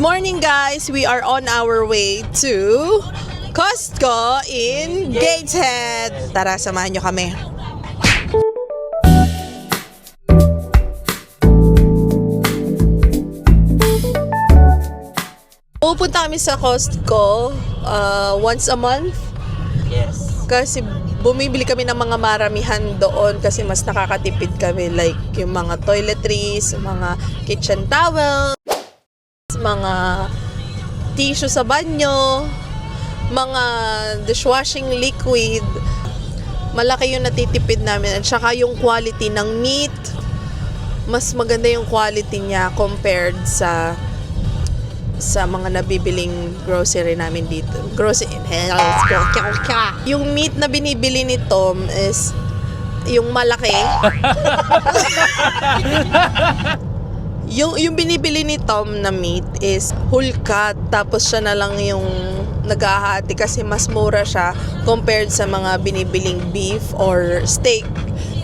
morning guys! We are on our way to Costco in Gateshead. Tara, samahan nyo kami. Pupunta kami sa Costco once a month. Yes. Kasi bumibili kami ng mga maramihan doon kasi mas nakakatipid kami. Like yung mga toiletries, mga kitchen towels, mga tissue sa banyo, mga dishwashing liquid. Malaki yung natitipid namin. At saka yung quality ng meat, mas maganda yung quality niya compared sa mga nabibiling grocery namin dito. Yung meat na binibili ni Tom is yung malaki. yung binibili ni Tom na meat is whole cut, tapos siya na lang yung naghahati kasi mas mura siya compared sa mga binibiling beef or steak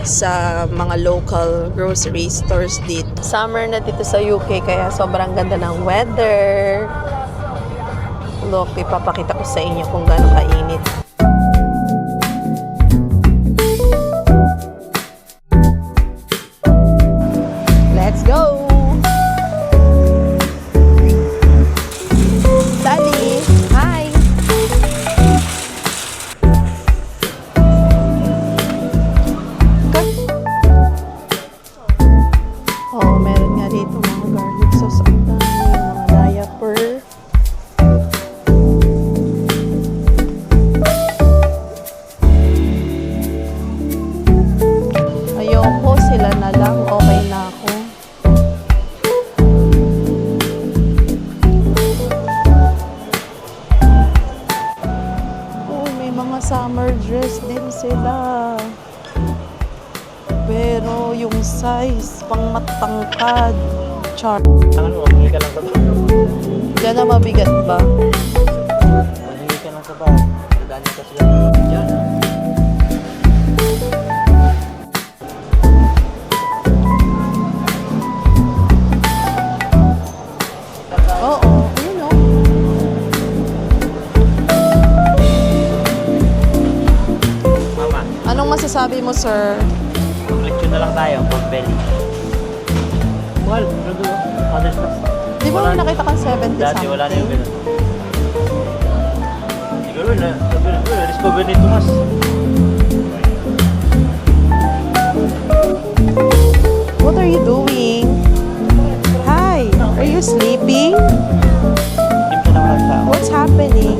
sa mga local grocery stores dito. Summer na dito sa UK kaya sobrang ganda ng weather. Look, ipapakita ko sa inyo kung gaano kainit. Let's go! Daddy! Hi! Oh, meron nga dito mga garlic sauce, ang dami, mga diaper. Ayoko, sila na lang, okay na ako. Oh, may mga summer dress din sila. Pero yung size, pang matangkad. Char. Tangan mo, hindi ka lang sa bahay. Diyan na mabigat ba? Hindi ka lang sa bahay. Dadaan ka sila. Diyan. Oo, yun o. Mama, Anong masasabi mo, sir? mag-lecture na lang tayo. Pork belly. Well, ano other stuff. Di ba may nakita kang 70 Dati wala na yung something? ganun. Siguro na, discover ni Tomas. What are you doing? Hi, are you sleeping? Hindi mo siya nakakita. What's happening?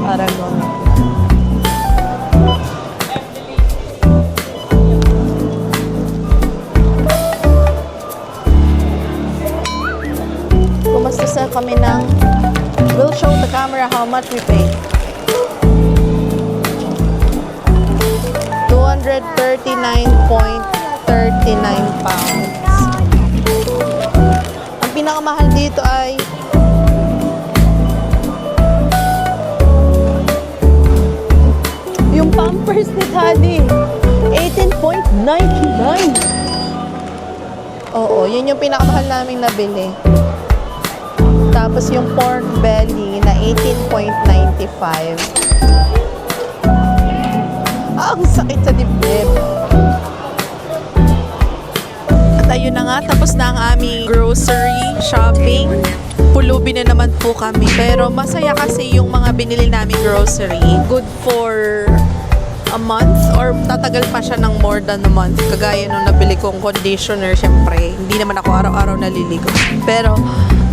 Aragon. Kumasta kami ng we'll show the camera how much we paid. 239.39 pounds. Ang pinakamahal dito ay yung Pampers ni Daddy, 18.99. Oo, yun yung pinakamahal naming nabili. Tapos yung pork belly na 18.95. Ang sakit sa dibdib. At ayun na nga, tapos na ang aming grocery shopping. Pulubi na naman po kami. Pero masaya kasi yung mga binili namin grocery. Good for a month or tatagal pa siya ng more than a month. Kagaya nung nabili kong conditioner, syempre, hindi naman ako araw-araw naliligo. Pero,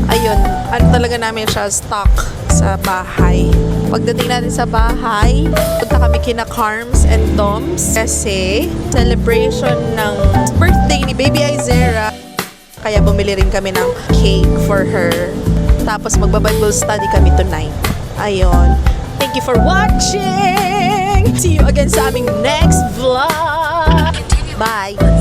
ayun, ano talaga namin siya stock sa bahay. Pagdating natin sa bahay, punta kami kina Carms and Toms kasi celebration ng birthday ni Baby Izera. Kaya bumili rin kami ng cake for her. Tapos magba-Bible study kami tonight. Ayun. Thank you for watching! See you again sa aming next vlog! Bye!